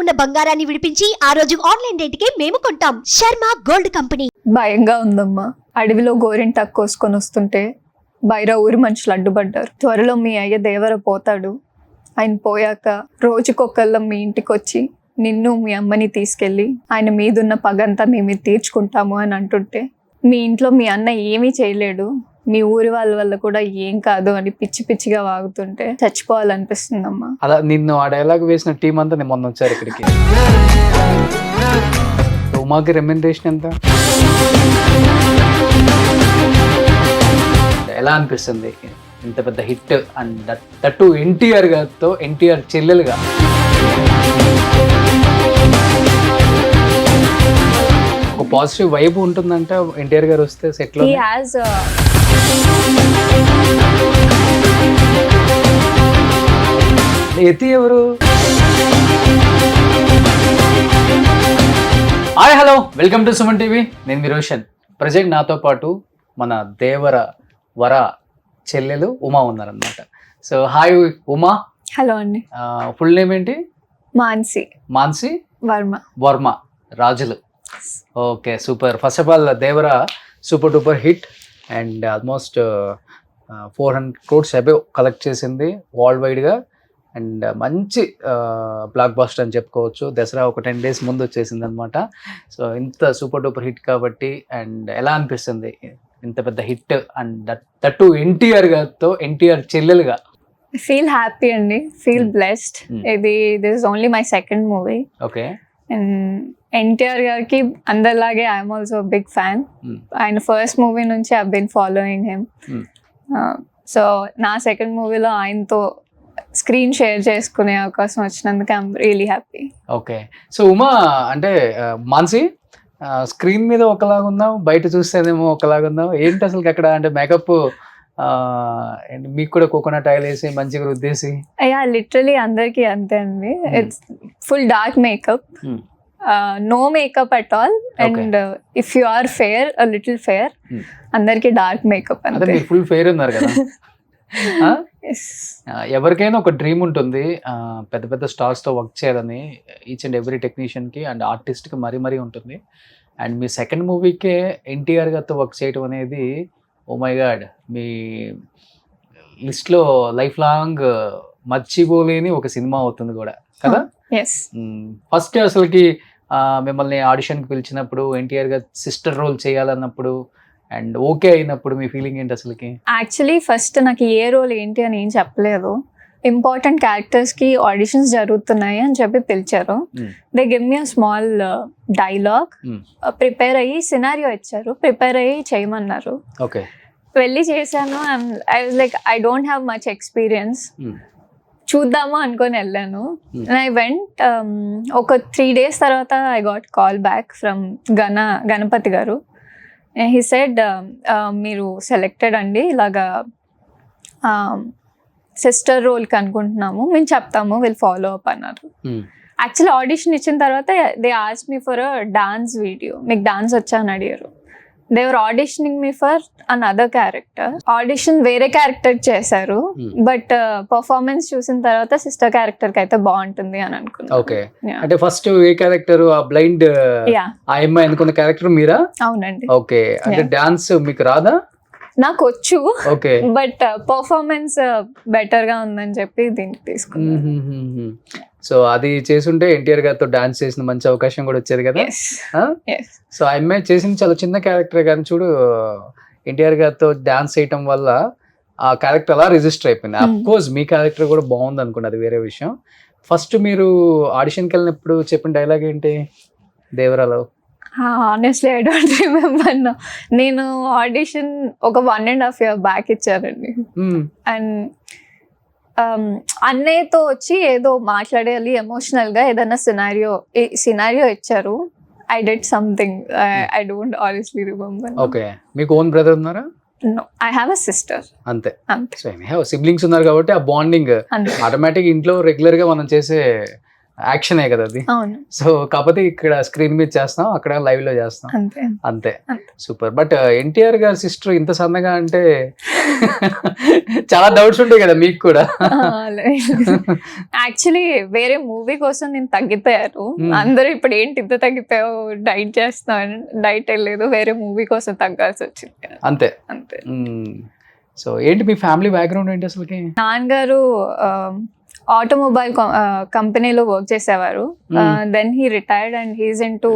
ఉన్న బంగారాన్ని విడిపించి ఆ రోజు ఆన్లైన్ రేటుకే మేము కొంటాం. Sharma gold company. భయంగా ఉందమ్మా. అడవిలో గోరింటాకు కోసుకొని వస్తుంటే బయట ఊరి మనుషులు అడ్డుపడ్డారు. త్వరలో మీ అయ్య దేవర పోతాడు. ఆయన పోయాక రోజుకొకళ్ళం మీ ఇంటికి వచ్చి నిన్ను మీ అమ్మని తీసుకెళ్ళి ఆయన మీదున్న పగంతా మేము తీర్చుకుంటాము అని అంటుంటే, మీ ఇంట్లో మీ అన్న ఏమీ చేయలేడు, మీ ఊరి వాళ్ళ వల్ల కూడా ఏం కాదు అని పిచ్చి పిచ్చిగా వాగుతుంటే చచ్చిపోవాలనిపిస్తుందమ్మా. అలా నిన్ను ఆ డైలాగ్ వేసిన టీం అంతా నేను మొన్న వచ్చారు ఇక్కడికి. ఉమాకి రెమ్యునరేషన్ ఎంత? ఎలా అనిపిస్తుంది ఇంత పెద్ద హిట్ అండ్ దట్టు ఎన్టీఆర్ గారితో, ఎన్టీఆర్ చెల్లెలుగా? ఒక పాజిటివ్ వైబ్ ఉంటుందంట ఎన్టీఆర్ గారు వస్తే సెట్ లో. యతి ఎవరు? Hi hello, welcome to Suman TV. నేను మీ రోషన్. ప్రజెంట్ నాతో పాటు మన దేవర వర చెల్లెలు ఉమా ఉన్నారనమాట. So hi Uma. హలో అండి. ఫుల్ నేమ్ ఏంటి? మాన్సి వర్మ రాజులు. Okay, super. First of all Devara super duper hit and almost 400 crores above collect చేసింది వరల్డ్ వైడ్గా. అండ్ మంచి బ్లాక్ బస్టర్ అని చెప్పుకోవచ్చు. దసరా ఒక 10 days ముందు వచ్చేసింది అనమాట. సో ఇంత సూపర్ డూపర్ హిట్ కాబట్టి, అండ్ ఎలా అనిపిస్తుంది ఇంత పెద్ద హిట్ అండ్ దట్టు ఎన్టీఆర్ గారితో, ఎన్టీఆర్ చెల్లెలుగా? ఫీల్ హ్యాపీ అండి, feel blessed. This is only my second movie. Okay. And NTR గారికి అందరిలాగే ఐఎమ్ ఆల్సో బిగ్ ఫ్యాన్. ఆయన ఫస్ట్ మూవీ నుంచి I been following him. So నా సెకండ్ మూవీలో ఆయనతో స్క్రీన్ షేర్ చేసుకునే అవకాశం వచ్చినందుకు I'm really happy. Okay. So Uma అంటే మాన్సి స్క్రీన్ మీద ఒకలాగా ఉన్నావు, బయట చూస్తేనేమో ఒకలాగా ఉన్నావు. ఏంటి అసలు అక్కడ? అంటే మేకప్ మీకు కూడా కోకోనట్ ఆయిల్ వేసి మంచిగా రుద్దేసి? అయ్యా, లిటరలీ అందరికి అంతే అండి. It's full dark makeup, no makeup at all. And if you are fair, a little fair, అందరికి డార్క్ మేకప్. అంటే మీరు ఫుల్ ఫేర్ ఉన్నారు కదా. ఎవరికైనా ఒక డ్రీమ్ ఉంటుంది పెద్ద పెద్ద స్టార్స్ తో వర్క్ చేయాలని. ఈచ్ అండ్ ఎవ్రీ టెక్నీషియన్ కి అండ్ ఆర్టిస్ట్ కి మరీ ఉంటుంది. అండ్ మీ సెకండ్ మూవీకే ఎన్టీఆర్ గారితో వర్క్ చేయడం అనేది, ఓ మై గాడ్, మీ లిస్ట్లో లైఫ్ లాంగ్ మర్చిపోలేని ఒక సినిమా అవుతుంది కూడా కదా. ఫస్ట్ అసలుకి మిమ్మల్ని ఆడిషన్కి పిలిచినప్పుడు, ఎన్టీఆర్ గారు సిస్టర్ రోల్ చేయాలన్నప్పుడు అండ్ ఓకే అయినప్పుడు మీ ఫీలింగ్ ఏంటి అసలుకి? యాక్చువల్లీ ఫస్ట్ నాకు ఏ రోల్ ఏంటి అని ఏం చెప్పలేదు. ఇంపార్టెంట్ క్యారెక్టర్స్కి ఆడిషన్స్ జరుగుతున్నాయి అని చెప్పి పిలిచారు. They give me a small dialogue, prepare అయ్యి సినారియో ఇచ్చారు, ప్రిపేర్ అయ్యి చేయమన్నారు. ఓకే. వెళ్ళి చేశాను. I was like, I don't have much experience, చూద్దాము అనుకొని వెళ్ళాను. I went. ఒక 3 days తర్వాత I got call back from Ganapathi గారు. హీ సెడ్, మీరు సెలెక్టెడ్ అండి, ఇలాగా సిస్టర్ రోల్కి అనుకుంటున్నాము, మేము చెప్తాము, విల్ ఫాలో అప్ అన్నారు. యాక్చువల్లీ ఆడిషన్ ఇచ్చిన తర్వాత they asked me for a dance video. మీకు డాన్స్ వచ్చా అని అడిగారు. They were auditioning me for another character. Audition వేరే క్యారెక్టర్ చేశారు, బట్ పర్ఫార్మెన్స్ చూసిన తర్వాత సిస్టర్ క్యారెక్టర్ కి అయితే బాగుంటుంది అని అనుకున్నాను. ఓకే. అంటే ఫస్ట్ ఏ క్యారెక్టర్? ఆ బ్లైండ్ ఆ అమ్మాయి అనుకున్న క్యారెక్టర్ మీరా? అవునండి. ఓకే. అంటే డాన్స్ మీకు రాదా? నాకు వచ్చు, బట్ పర్ఫార్మెన్స్ బెటర్ గా ఉందని చెప్పి దీనికి తీసుకున్నాను. సో అది చేసుంటే ఎన్టీఆర్ గారితో డాన్స్ చేసిన మంచి అవకాశం కూడా వచ్చేది కదా. సో ఆ అమ్మాయి చేసింది చాలా చిన్న క్యారెక్టర్, కానీ చూడు ఎన్టీఆర్ గారితో డాన్స్ చేయటం వల్ల ఆ క్యారెక్టర్ అలా రిజిస్టర్ అయిపోయింది. అఫ్ కోర్స్ మీ క్యారెక్టర్ కూడా బాగుంది అనుకోండి, అది వేరే విషయం. ఫస్ట్ మీరు ఆడిషన్కి వెళ్ళినప్పుడు చెప్పిన డైలాగ్ ఏంటి దేవరాలో? Honestly I don't remember now. నేను ఆడిషన్ ఒక 1.5 years బ్యాక్ ఇచ్చారండి. అండ్ అన్నయ్యతో వచ్చి ఏదో మాట్లాడాలి ఎమోషనల్ గా, ఏదైనా సినారియో ఇచ్చారు. I did something, I don't honestly remember. Okay. మీకు ఓన్ బ్రదర్ ఉన్నారా? No, I have a sister. అంతే. సో సిబ్లింగ్స్ ఉన్నారు కాబట్టి ఆ బాండింగ్ ఆటోమేటిక్ ఇంట్లో రెగ్యులర్ గా మనం చేసే యాక్షనే కదా అది. అవును, సో కాకపోతే ఇక్కడ స్క్రీన్ మీద చేస్తాం, అక్కడ లైవ్ లో చేస్తాం, అంతే. అంతే. అంతే. సూపర్. బట్ ఎన్టీఆర్ గారి సిస్టర్ ఇంత సన్నగా అంటే చాలా డౌట్స్ ఉంటాయి కదా మీకు కూడా. యాక్చువల్లీ వేరే మూవీ కోసం నేను తగ్గిపోయాను. అందరూ ఇప్పుడు ఏంటి ఇంత తగ్గిపోయావు, డైట్ చేస్తాను, డైట్ వెళ్ళలేదు, వేరే మూవీ కోసం తగ్గాల్సి వచ్చింది. అంతే అంతే. సో ఏంటి మీ ఫ్యామిలీ బ్యాక్గ్రౌండ్ ఏంటి అసలుకి? నాన్నగారు ఆటోమొబైల్ కంపెనీలో వర్క్ చేసేవారు. Then he retired and he's into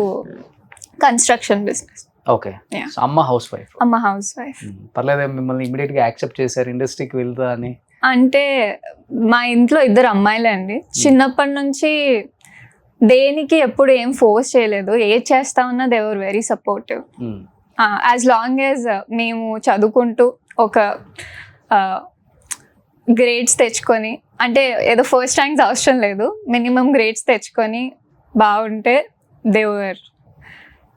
construction business. Okay. So అమ్మ హౌస్ వైఫ్. అమ్మ హౌస్ వైఫ్. పర్లేదు, మిమ్మల్ని ఇమీడియట్ గా యాక్సెప్ట్ చేశారు ఇండస్ట్రీకి వెళ్తా అని? అంటే మా ఇంట్లో 2 అమ్మాయిలే అండి. చిన్నప్పటి నుంచి దేనికి ఎప్పుడు ఏం ఫోర్స్ చేయలేదు. ఏది చేస్తా ఉన్నా they were very supportive. As long as మేము చదువుకుంటూ ఒక గ్రేడ్స్ తెచ్చుకొని, అంటే ఏదో ఫస్ట్ ర్యాంక్స్ అవసరం లేదు, మినిమం గ్రేడ్స్ తెచ్చుకొని బాగుంటే they were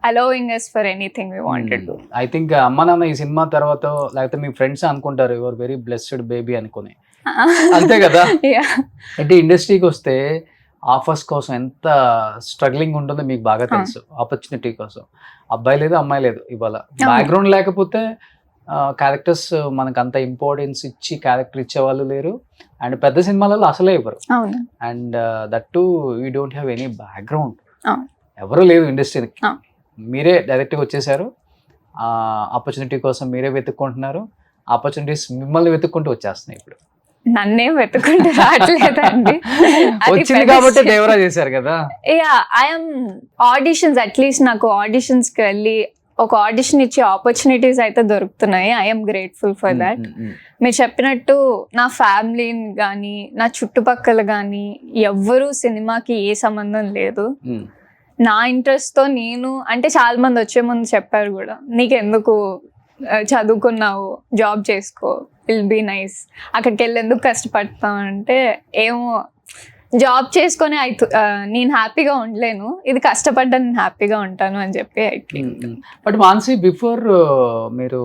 allowing us for anything we wanted to. I think అమ్మ నాన్న ఈ సినిమా తర్వాత లేకపోతే మీ ఫ్రెండ్స్ అనుకుంటారు యువర్ వెరీ బ్లెస్డ్ బేబీ అనుకుని, అంతే కదా? అంటే ఇండస్ట్రీకి వస్తే ఆఫర్స్ కోసం ఎంత స్ట్రగ్లింగ్ ఉంటుందో మీకు బాగా తెలుసు. ఆపర్చునిటీ కోసం అబ్బాయి లేదు అమ్మాయి లేదు. ఇవాళ బ్యాక్గ్రౌండ్ లేకపోతే క్యారెక్టర్స్ మనకు అంత ఇంపార్టెన్స్ ఇచ్చి క్యారెక్టర్ ఇచ్చే వాళ్ళు లేరు, అండ్ పెద్ద సినిమాలలో అసలే ఇవ్వరు. And that to you don't have any background, ఎవరు లేదు ఇండస్ట్రీకి. మీరే డైరెక్ట్గా వచ్చేసారు, ఆపర్చునిటీ కోసం మీరే వెతుక్కుంటున్నారు, ఆపర్చునిటీస్ మిమ్మల్ని వెతుక్కుంటూ వచ్చేస్తున్నాయి. ఇప్పుడు నన్నే వెతుకుంటూ రావట్లేదండి, వచ్చింది కాబట్టి దేవరా చేశారు కదా. ఐఎమ్ ఆడిషన్స్, అట్లీస్ట్ నాకు ఆడిషన్స్కి వెళ్ళి ఒక ఆడిషన్ ఇచ్చే ఆపర్చునిటీస్ అయితే దొరుకుతున్నాయి. I'm grateful for that. మీరు చెప్పినట్టు నా ఫ్యామిలీని కానీ నా చుట్టుపక్కల కానీ ఎవ్వరూ సినిమాకి ఏ సంబంధం లేదు. నా ఇంట్రెస్ట్తో నేను, అంటే చాలా మంది వచ్చే ముందు చెప్పారు కూడా, నీకెందుకు చదువుకున్నావు, జాబ్ చేసుకో, విల్ బీ నైస్, అక్కడికి వెళ్ళి ఎందుకు కష్టపడతాం అంటే, ఏమో జాబ్ చేసుకొని నేను హ్యాపీగా ఉండలేను, ఇది కష్టపడ్డా నేను హ్యాపీగా ఉంటాను అని చెప్పి. బట్ మాన్సి, బిఫోర్ మీరు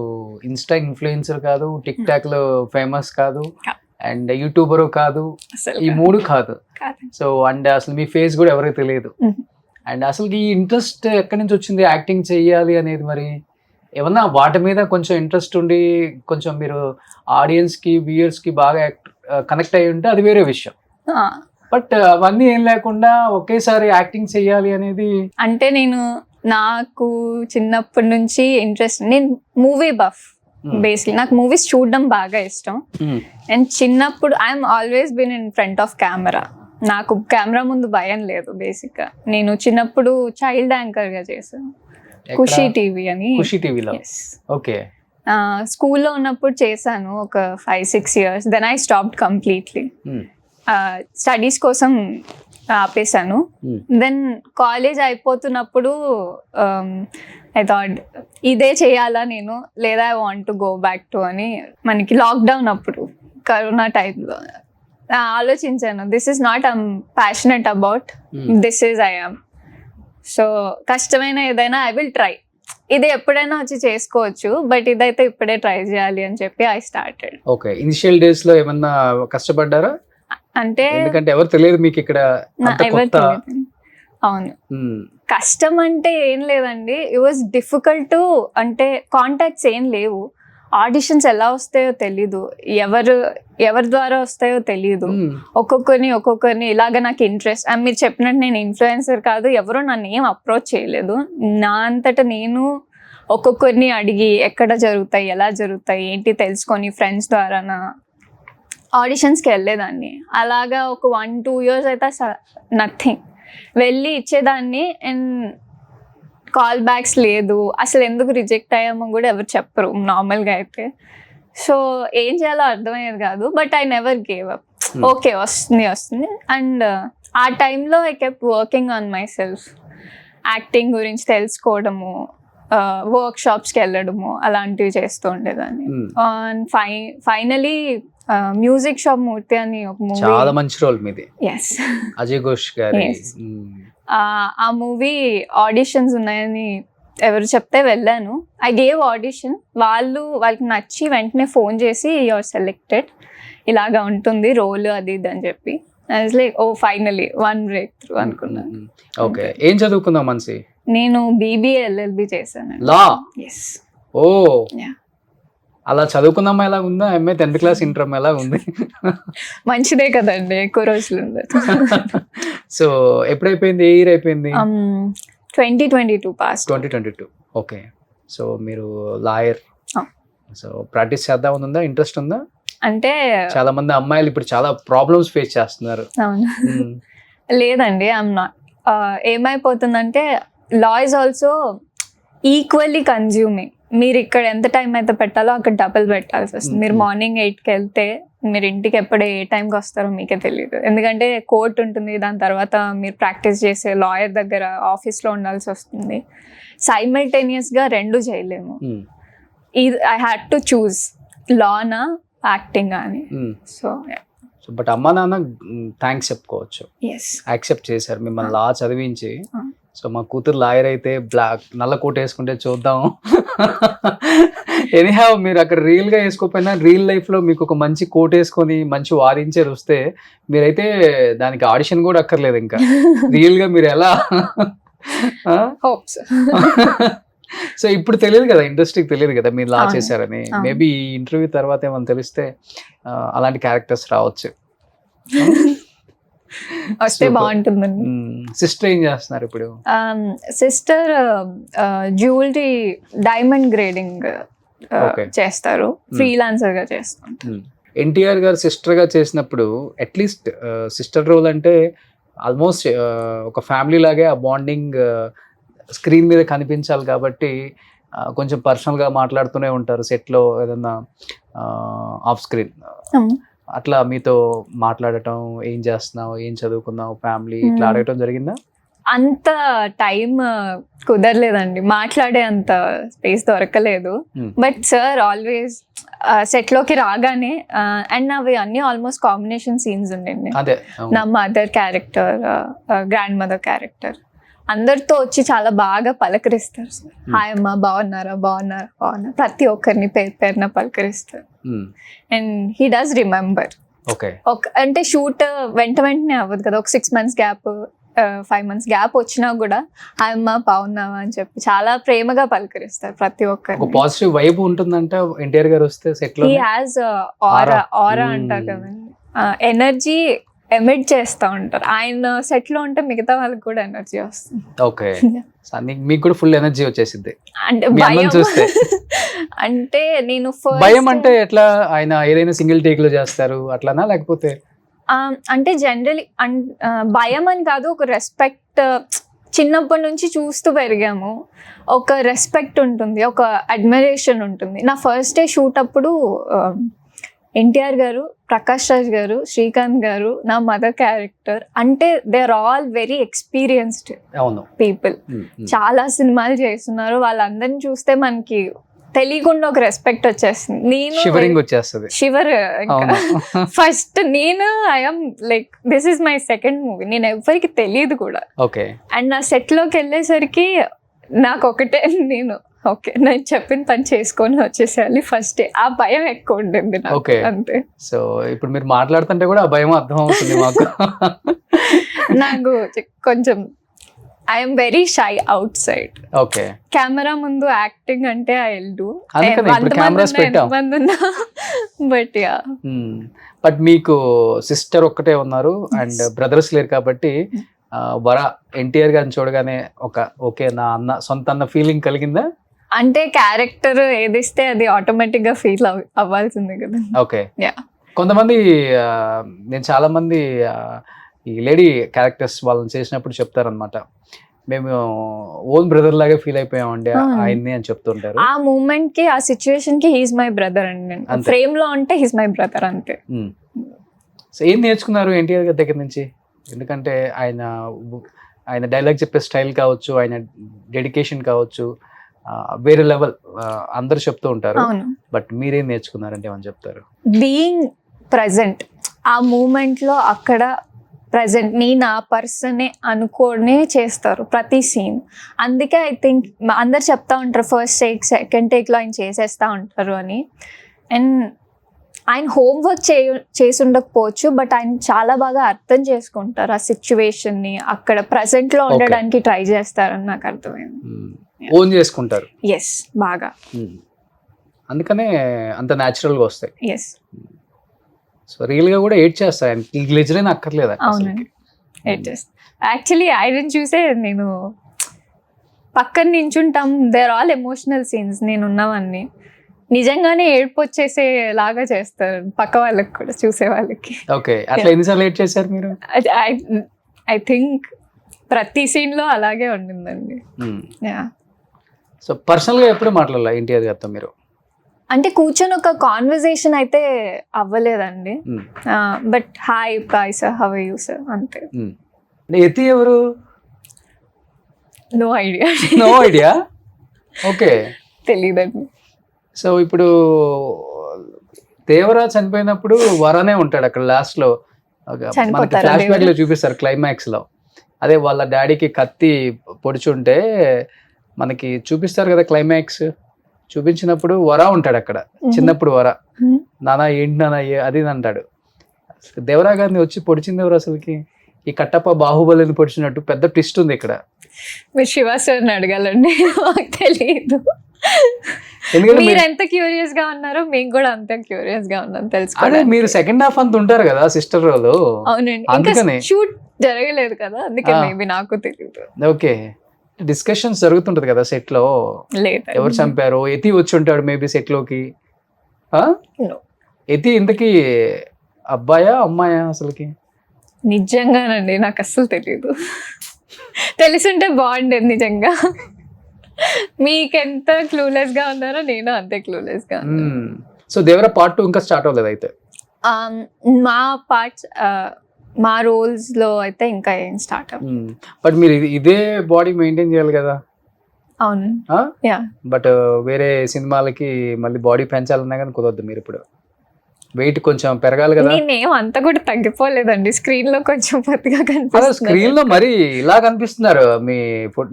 ఇన్స్టా ఇన్ఫ్లుయెన్సర్ కాదు, టిక్ టాక్ లో ఫేమస్ కాదు, అండ్ యూట్యూబర్ కాదు, ఈ 3 కాదు. సో అండ్ అసలు మీ ఫేస్ కూడా ఎవరికి తెలియదు. అండ్ అసలు ఈ ఇంట్రెస్ట్ ఎక్కడి నుంచి వచ్చింది యాక్టింగ్ చెయ్యాలి అనేది? మరి ఏమన్నా వాటి మీద కొంచెం ఇంట్రెస్ట్ ఉండి కొంచెం మీరు ఆడియన్స్కి వ్యూయర్స్కి బాగా కనెక్ట్ అయ్యి ఉంటే అది వేరే విషయం. బట్ అవన్నీ ఏం లేకుండా ఒకేసారి యాక్టింగ్ చెయ్యాలి అనేది అంటే, నాకు చిన్నప్పటి నుంచి ఇంట్రెస్ట్, నేను మూవీ బఫ్ బేసిక్లీ, నాకు మూవీస్ చూడడం బాగా ఇష్టం. అండ్ చిన్నప్పుడు I'm always been in front of camera, నాకు కెమెరా ముందు భయం లేదు. బేసిక్ గా నేను చిన్నప్పుడు చైల్డ్ యాంకర్ గా చేశాను, ఖుషి టీవీ అని. ఖుషి టీవీలో? ఓకే. స్కూల్లో ఉన్నప్పుడు చేశాను ఒక 5-6 years. Then I stopped completely. Studies కోసం ఆపేశాను. దెన్ కాలేజ్ అయిపోతున్నప్పుడు ఐ థాట్ ఇదే చేయాలా నేను, లేదా I want to go back to అని. మనకి లాక్డౌన్ అప్పుడు, కరోనా టైంలో ఆలోచించాను, this is not I'm passionate about, this is I am. So కష్టమైన ఏదైనా ఐ విల్ ట్రై, ఇది ఎప్పుడైనా వచ్చి చేసుకోవచ్చు, బట్ ఇదైతే ఇప్పుడే ట్రై చేయాలి అని చెప్పి I started. Okay. Initial days లో ఏమన్నా కష్టపడ్డారా? అంటే ఎందుకంటే ఎవరు తెలియదు మీకు ఇక్కడ. అవును, కష్టం అంటే ఏం లేదండి, ఇట్ వాజ్ డిఫికల్ట్. అంటే కాంటాక్ట్స్ ఏం లేవు, ఆడిషన్స్ ఎలా వస్తాయో తెలీదు, ఎవరి ద్వారా వస్తాయో తెలీదు. ఒక్కొక్కరిని ఇలాగ నాకు ఇంట్రెస్ట్, మీరు చెప్పినట్టు నేను ఇన్ఫ్లుయెన్సర్ కాదు, ఎవరు నన్ను ఏం అప్రోచ్ చేయలేదు. నా అంతటా నేను ఒక్కొక్కరిని అడిగి ఎక్కడ జరుగుతాయి, ఎలా జరుగుతాయి ఏంటి తెలుసుకొని ఫ్రెండ్స్ ద్వారా ఆడిషన్స్కి వెళ్ళేదాన్ని. అలాగా ఒక 1-2 years అయితే నథింగ్, వెళ్ళి ఇచ్చేదాన్ని. అండ్ కాల్ బ్యాక్స్ లేదు, అసలు ఎందుకు రిజెక్ట్ అయ్యామో కూడా ఎవరు చెప్పరు నార్మల్గా అయితే. సో ఏం చేయాలో అర్థమయ్యేది కాదు, but I never gave up. Okay, వస్తుంది. అండ్ ఆ టైంలో I kept working on my self, acting గురించి తెలుసుకోవడము, వర్క్ షాప్స్కి వెళ్ళడము, అలాంటివి చేస్తూ ఉండేదాన్ని. అండ్ ఫైనలీ మ్యూజిక్ షాప్ మూర్తి అని ఒక మూవీ, చాలా మంచి రోల్ మీది. ఎస్, అజయ్ ఘోష్ గారి. ఆ మూవీ ఆడిషన్స్ ఉన్నాయని ఎవరు చెప్తే వెళ్ళాను. I gave audition. వాళ్ళకి నచ్చి వెంటనే ఫోన్ చేసి యూఆర్ సెలెక్టెడ్, ఇలాగా ఉంటుంది రోల్ అది ఇది అని చెప్పి. I was like oh finally one breakthrough అనుకున్నాను. ఓకే, ఏం చదువుకుందాం మనసి? నేను BBA LLB చేశాను. లా? ఎస్. ఓ, అలా చదువుకుందామా ఎలా ఉందా? MA 10th క్లాస్ ఇంటర్ ఎలా ఉంది? మంచిదే కదండి, ఎక్కువ రోజులు ఉండదు. సో ఎప్పుడైపోయింది, ఏ ఇయర్ అయిపోయింది? 2022 పాస్. 2022. ఓకే, సో మీరు లాయర్. సో ప్రాక్టీస్ చేద్దామని ఉందా, ఇంట్రెస్ట్ ఉందా? అంటే చాలా మంది అమ్మాయిలు ఇప్పుడు చాలా ప్రాబ్లమ్స్ ఫేస్ చేస్తున్నారు. అవును. లేదండి, ఐఎమ్ నాట్. ఏమైపోతుందంటే law is also equally consuming. మీరు ఇక్కడ ఎంత టైం అయితే పెట్టాలో అక్కడ డబుల్ పెట్టాల్సి వస్తుంది. మీరు మార్నింగ్ 8కి వెళ్తే మీరు ఇంటికి ఎప్పుడు ఏ టైంకి వస్తారో మీకే తెలియదు. ఎందుకంటే కోర్ట్ ఉంటుంది, దాని తర్వాత మీరు ప్రాక్టీస్ చేసే లాయర్ దగ్గర ఆఫీస్లో ఉండాల్సి వస్తుంది. సైమల్టేనియస్గా రెండు చేయలేము. ఇది ఐ హ్యాడ్ టు చూస్, లానా యాక్టింగ్ అని. సో బట్ అమ్మా నాన్న థ్యాంక్స్ చెప్పుకోవచ్చు, ఎస్, యాక్సెప్ట్ చేశారు మిమ్మల్ని లా చదివించి. సో మా కూతురు లాయర్ అయితే నల్ల కోట్ వేసుకుంటే చూద్దాం. ఎనీహౌ మీరు అక్కడ రియల్ గా వేసుకోకపోయినా రియల్ లైఫ్ లో మీకు ఒక మంచి కోట్ వేసుకొని మంచి వాదించేది వస్తే మీరైతే దానికి ఆడిషన్ కూడా అక్కర్లేదు. ఇంకా రియల్ గా మీరు ఎలా హోప్స్. సో ఇప్పుడు తెలియదు కదా, ఇండస్ట్రీకి తెలియదు కదా మీరు లా చేశారని. మేబీ ఈ ఇంటర్వ్యూ తర్వాత ఏమన్నా తెలిస్తే అలాంటి క్యారెక్టర్స్ రావచ్చు. వస్తే బాగుంటుందండి. సిస్టర్ ఏం చేస్తున్నారు ఇప్పుడు? సిస్టర్ జ్యువెలరీ డైమండ్ గ్రేడింగ్ చేస్తారు, ఫ్రీలాన్సర్ గా చేస్తారు. ఎన్టీఆర్ గారు సిస్టర్ గా చేసినప్పుడు అట్లీస్ట్ సిస్టర్ రోల్ అంటే ఆల్మోస్ట్ ఒక ఫ్యామిలీ లాగే ఆ బాండింగ్ స్క్రీన్ మీద కనిపించాలి కాబట్టి కొంచెం పర్సనల్ గా మాట్లాడుతూనే ఉంటారు సెట్ లో, ఏదన్నా ఆఫ్ స్క్రీన్. అట్లా మీతో మాట్లాడటం, ఏం చేస్తున్నావు, ఏం చదువుకున్నావు, ఫ్యామిలీ, ఇట్లా అడగటం జరిగిందా? అంత టైం కుదరలేదండి, మాట్లాడే అంత స్పేస్ దొరకలేదు. బట్ సార్ ఆల్వేస్ సెట్ లోకి రాగానే అండ్ అవి అన్ని ఆల్మోస్ట్ కాంబినేషన్ సీన్స్ ఉండండి. నా mother character, grand mother character, అందరితో వచ్చి చాలా బాగా పలకరిస్తారు సార్. హాయ్ అమ్మా, బాగున్నారా, బాగున్నారా, బాగున్నా, ప్రతి ఒక్కరిని పేరు పేరున పలకరిస్తారు. And he does remember. అంటే షూట్ వెంటనే అవ్వదు కదా, ఒక 6 months గ్యాప్, 5 months గ్యాప్ వచ్చినా కూడా హాయ్ అమ్మా, బాగున్నావా అని చెప్పి చాలా ప్రేమగా పలకరిస్తారు ప్రతి ఒక్కరు. పాజిటివ్ వైబ్ ఉంటుందంట ఎన్టీఆర్ గారు వస్తే సెట్ లో. హీ హాస్ ఆరా అంటారు కదండి, ఎనర్జీ ఎమిట్ చేస్తూ ఉంటారు. ఆయన సెట్ లో ఉంటే మిగతా వాళ్ళకి కూడా ఎనర్జీ వస్తుంది. ఓకే, మీకు కూడా ఫుల్ ఎనర్జీ వచ్చేసింది అంటే భయం చూస్తే. అంటే నేను భయం అంటే ఎట్లా, ఆయన ఏదైనా సింగిల్ టేక్ లో చేస్తారు అట్లానా, లేకపోతే? అంటే జనరలీ భయం అని కాదు, ఒక రెస్పెక్ట్. చిన్నప్పటి నుంచి చూస్తూ పెరిగాము, ఒక రెస్పెక్ట్ ఉంటుంది, ఒక అడ్మిరేషన్ ఉంటుంది. నా ఫస్ట్ డే షూట్ అప్పుడు ఎన్టీఆర్ గారు, ప్రకాష్ రాజ్ గారు, శ్రీకాంత్ గారు, నా మదర్ క్యారెక్టర్, అంటే they are all very experienced people. చాలా సినిమాలు చేస్తున్నారు. వాళ్ళందరిని చూస్తే మనకి తెలియకుండా ఒక రెస్పెక్ట్ వచ్చేస్తుంది. నేను షివర్. ఫస్ట్ నేను I'm like this is my second movie, నేను ఎవరికి తెలియదు కూడా. అండ్ నా సెట్ లోకి వెళ్ళేసరికి నాకు ఒకటే, ఓకే నేను చెప్పిన పని చేసుకొని వచ్చేసేయాలి ఫస్ట్. ఆ భయం ఎక్కువ ఉండింది అంతే. సో ఇప్పుడు మీరు మాట్లాడుతుంటే కూడా ఆ భయం అర్థం అవుతుంది మాకు. నాకు కొంచెం I'm very shy out side. Okay, camera ముందు యాక్టింగ్ అంటే I will do, but yeah. But మీకు సిస్టర్ ఒక్కటే ఉన్నారు అండ్ బ్రదర్స్ లేరు కాబట్టి ఎన్టీఆర్ గారిని చూడగానే ఓకే నా అన్న, సొంత అన్న ఫీలింగ్ కలిగిందా? అంటే క్యారెక్టర్ ఏదిస్తే అది ఆటోమేటిక్ గా ఫీల్ అవ్వాల్సిందే కదా. ఓకే, కొంతమంది నేను చాలా మంది ఈ లేడీ క్యారెక్టర్స్ వాళ్ళని చేసినప్పుడు చెప్తారనమాట, మేము ఓన్ బ్రదర్ లాగా ఫీల్ అయిపోయామండి ఆయన్ని అని చెప్తుంటారు. ఆ మూమెంట్ కి, ఆ సిచ్యువేషన్ కి హీస్ మై బ్రదర్ అండి. ఫ్రేమ్ లో అంటే హీస్ మై బ్రదర్ అంతే. సో ఏం నేర్చుకున్నారు ఎన్టీఆర్ గారి దగ్గర నుంచి? ఎందుకంటే ఆయన డైలాగ్ చెప్పే స్టైల్ కావచ్చు, ఆయన డెడికేషన్ కావచ్చు, వేరే లెవెల్ అందరు చెప్తూ ఉంటారు. బట్ మీరేం నేర్చుకున్నారంటే ఏమని చెప్తారు? బీయింగ్ ప్రజెంట్, ఆ మూమెంట్ లో అక్కడ ప్రజెంట్, నేను ఆ పర్సనే అనుకోనే చేస్తారు ప్రతి సీన్. అందుకే ఐ థింక్ అందరు చెప్తా ఉంటారు ఫస్ట్ టేక్, సెకండ్ టేక్ లో ఆయన చేసేస్తా ఉంటారు అని. అండ్ ఆయన హోంవర్క్ చేసి ఉండకపోవచ్చు, బట్ ఆయన చాలా బాగా అర్థం చేసుకుంటారు ఆ సిచ్యువేషన్ ని, అక్కడ ప్రెసెంట్ లో ఉండడానికి ట్రై చేస్తారని నాకు అర్థమైంది. ఓన్ చేసుకుంటారు. ఎస్, బాగా. అందుకనే అంత న్యాచురల్ గా వస్తాయి. ఎస్. సో రియల్ గా కూడా ఎయిట్ చేస్తాయి, ఆయనకి గ్లిజరిన్ అక్కర్లేదు. అవునండి, ఎయిట్ చేస్తాను. యాక్చువల్లీ ఆయన చూసే నేను పక్కన నించుంటాం, దేర్ ఆల్ ఎమోషనల్ సీన్స్, నేను ఉన్నవన్నీ నిజంగానే ఏడుపు వచ్చేసేలాగా చేస్తారు పక్క వాళ్ళకి కూడా, చూసే వాళ్ళకి. ఓకే, అట్లా ఎన్నిసార్లు లేట్ చేశారు మీరు? ఐ థింక్ ప్రతి సీన్ లో అలాగే ఉండిందండి. సో పర్సనల్ గా ఎప్పుడు మాట్లాడాల ఎన్టీఆర్ గారితో మీరు? అంటే కూర్చొని ఒక కాన్వర్సేషన్ అయితే అవ్వలేదండి, but hi bye sir, how are you sir, అంతే. ఎతి ఎవరు? No idea. No idea. Okay, తెలీదండి. సో ఇప్పుడు దేవరా చనిపోయినప్పుడు వరానే ఉంటాడు అక్కడ లాస్ట్ లో, మనకి ఫ్లాష్ బ్యాక్ లో చూపిస్తారు క్లైమాక్స్ లో. అదే వాళ్ళ డాడీకి కత్తి పొడుచుంటే మనకి చూపిస్తారు కదా క్లైమాక్స్. చూపించినప్పుడు వరా ఉంటాడు అక్కడ, చిన్నప్పుడు వరా, నానా ఏంటి నానా అది అంటాడు. దేవరా గారిని వచ్చి పొడిచింది ఎవరు అసలుకి? ఈ కట్టప్ప బాహుబలిని పొడిచినట్టు పెద్ద ట్విస్ట్ ఉంది ఇక్కడ. మీరు శివ సార్ని అడగాలండి, నాకు తెలియదు. మీరు ఎంత క్యూరియస్ గా ఉన్నారో మేము కూడా అంత క్యూరియస్ గా ఉన్నాం తెలుసుకోవాలి. మీరు సెకండ్ హాఫ్ అంత ఉంటారు కదా సిస్టర్ రోల్. అవునండి, అందుకని షూట్ జరగలేదు కదా, అందుకే మేబీ నాకు తెలియదు. ఓకే, డిస్కషన్స్ జరుగుతుంటది కదా సెట్ లో, ఎవరు చంపారు, ఎతి వచ్చి ఉంటాడు మేబీ సెట్ లోకి. ఎతి ఇంతకీ అబ్బాయా అమ్మాయా అసలుకి? నిజంగానండి నాకు అస్సలు తెలియదు. తెలుసుంటే బాగుండేది నిజంగా. మీకెంత క్లూలెస్ గా ఉన్నారో నేను అంతే క్లూలెస్ గా. సో దేవరా పార్ట్ 2 ఇంకా స్టార్ట్ అవ్వలేదు అయితే? మా పార్ట్స్, మా రోల్స్ లో అయితే ఇంకా ఏం స్టార్ట్ అవ్వలేదు. బట్ మీరు ఇదే బాడీ మెయింటైన్ చేయాలి కదా? అవును. బట్ వేరే సినిమాలకి మళ్ళీ బాడీ పెంచాలన్నా కానీ కుదరదు. మీరు ఇప్పుడు వెయిట్ కొంచెం పెరగాలి కదా? నేనేం అంత కూడా తగ్గిపోలేదండి, స్క్రీన్ లో కొంచెం పొద్దుగా కనిపిస్తుంది. స్క్రీన్ లో మరి ఇలా కనిపిస్తున్నారు. మీ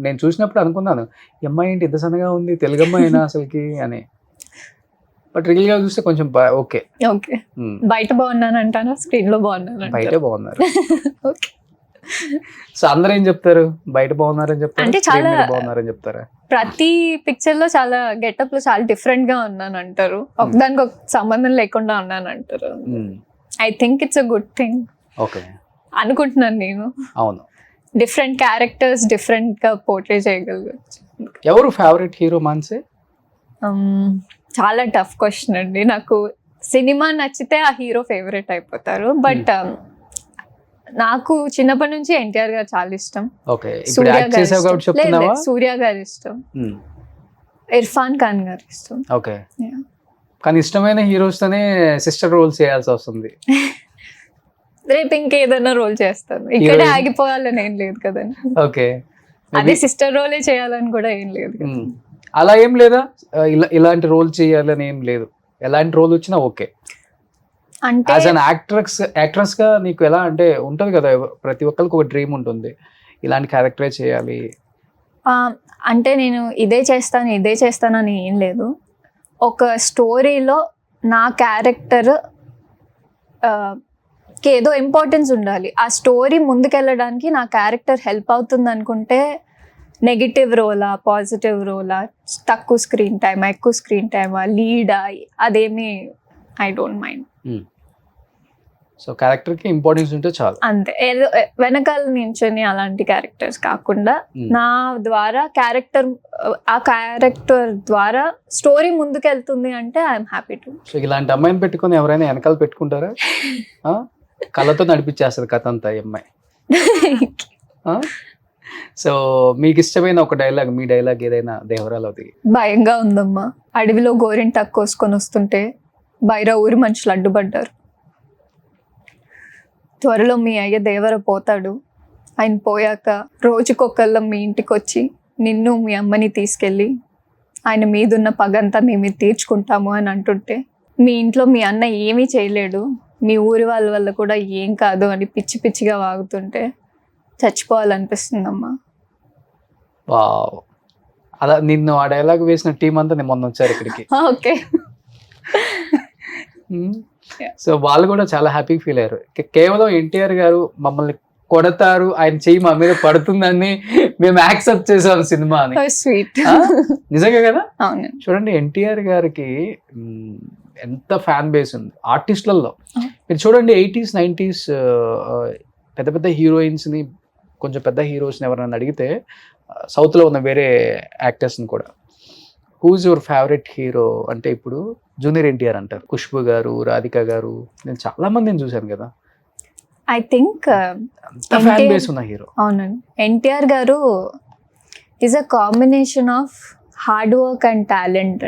నేను చూసినప్పుడు అనుకున్నాను, అమ్మాయి ఏంటి ఇంత సన్నగా ఉంది, తెలుగు అమ్మాయి అయినా అసలుకి అని. బట్ రియల్ గా చూస్తే కొంచెం ఓకే. ఓకే, బయట బాగున్నాను అంటాను, స్క్రీన్ లో బాగున్నాను. బయట బాగున్నారు. ఓకే, సో అందరూ ఏం చెప్తారు? బయట బాగున్నారని చెప్తారు, అంటే చాలా బాగున్నారని చెప్తారా? ప్రతి పిక్చర్ లో చాలా గెటప్ లో చాలా డిఫరెంట్ గా ఉన్నాను అంటారు, ఒకదానికి ఒక సంబంధం లేకుండా ఉన్నాను అంటారు. I think it's a good thing. Okay అనుకుంటున్నాను నేను. అవును, డిఫరెంట్ క్యారెక్టర్స్ డిఫరెంట్ గా పోర్ట్రే చేయగలగచ్చు. ఎవరు ఫేవరెట్ హీరో మాన్సే? చాలా టఫ్ క్వశ్చన్ అండి. నాకు సినిమా నచ్చితే ఆ హీరో ఫేవరెట్ అయిపోతారు, బట్ నాకు చిన్నప్పటి నుంచి ఎన్టీఆర్ గారు చాలా ఇష్టం. సూర్య గారు ఇష్టం, ఇర్ఫాన్ ఖాన్ గారు ఇష్టం. ఓకే, కానీ ఇష్టమైన హీరోస్ తోనే సిస్టర్ రోల్స్ చేయాల్సి వస్తుంది. రేపు ఇంకేదైనా రోల్ చేస్తాను, ఇక్కడే ఆగిపోవాలని ఏం లేదు కదండి. ఓకే, అదే సిస్టర్ రోలే చేయాలని కూడా ఏం లేదు. అలా ఏం లేదా? ఇలాంటి రోల్ చేయాలని ఏం లేదు, ఎలాంటి రోల్ వచ్చినా ఓకే. అంటే యాజ్ అన్ యాక్ట్రెస్ గా నీకు ఎలా అంటే ఉంటది కదా, ప్రతి ఒక్కరికి ఒక డ్రీమ్ ఉంటుంది, ఇలాంటి క్యారెక్టరే చేయాలి. అంటే నేను ఇదే చేస్తాను అని ఏం లేదు. ఒక స్టోరీలో నా క్యారెక్టర్ ఏదో ఇంపార్టెన్స్ ఉండాలి, ఆ స్టోరీ ముందుకెళ్ళడానికి నా క్యారెక్టర్ హెల్ప్ అవుతుంది అనుకుంటే, నెగిటివ్ రోలా పాజిటివ్ రోలా, తక్కువ స్క్రీన్ టైమా ఎక్కువ స్క్రీన్ టైమా, లీడా, అదేమి I don't mind. So character కి ఇంపార్టెన్స్ ఉంటే చాలు, అంతే. ఏదో వెనకాల నించొని అలాంటి క్యారెక్టర్స్ కాకుండా నా ద్వారా ఆ క్యారెక్టర్ ద్వారా స్టోరీ ముందుకెళ్తుంది అంటే ఐఎమ్ హ్యాపీ టు. సో ఇలాంటి అమ్మాయిని పెట్టుకొని ఎవరైనా వెనకాల పెట్టుకుంటారా? కళ్ళతో నడిపించేస్తుంది కథ అంతా ఈ అమ్మాయి. సో మీకు ఇష్టమైన ఒక డైలాగ్, మీ డైలాగ్ ఏదైనా దేవరాలోది? భయంగా ఉందమ్మా, అడవిలో గోరింటాకు కోసుకొని వస్తుంటే బయట ఊరి మనుషులు అడ్డుపడ్డారు. త్వరలో మీ అయ్య దేవర పోతాడు, ఆయన పోయాక రోజుకొకళ్ళ మీ ఇంటికి వచ్చి నిన్ను మీ అమ్మని తీసుకెళ్ళి ఆయన మీదున్న పగంతా మేము తీర్చుకుంటాము అని అంటుంటే, మీ ఇంట్లో మీ అన్న ఏమీ చేయలేడు, మీ ఊరి వాళ్ళ వల్ల కూడా ఏం కాదు అని పిచ్చి పిచ్చిగా వాగుతుంటే చచ్చిపోవాలనిపిస్తుందమ్మా. వావ్, అలా నిన్ను ఆ డైలాగ్ వేసిన టీం అంతా నేను మొన్న వచ్చారు ఇక్కడికి. ఓకే, సో వాళ్ళు కూడా చాలా హ్యాపీ ఫీల్ అయ్యారు. కేవలం ఎన్టీఆర్ గారు మమ్మల్ని కొడతారు, ఆయన చెయ్యి మా మీద పడుతుందని మేము యాక్సెప్ట్ చేసాం సినిమాని. స్వీట్. నిజంగా కదా. అవును. చూడండి ఎన్టీఆర్ గారికి ఎంత ఫ్యాన్ బేస్ ఉంది ఆర్టిస్టులలో. మీరు చూడండి 80s 90s పెద్ద పెద్ద హీరోయిన్స్ ని, కొంచెం పెద్ద హీరోస్ ని ఎవరైనా అడిగితే సౌత్ లో ఉన్న వేరే యాక్టర్స్ ని కూడా, హూజ్ యువర్ ఫేవరెట్ హీరో అంటే ఇప్పుడు జూనియర్ ఎన్టీఆర్ అంటారు. ఖుష్బు గారు, రాధిక గారు, నేను చాలా మందిని చూశాను కదా. ఐ థింక్ ఫ్యాన్ బేస్ ఉన్న హీరో. అవునండి. ఎన్టీఆర్ గారు is a combination of hard work and talent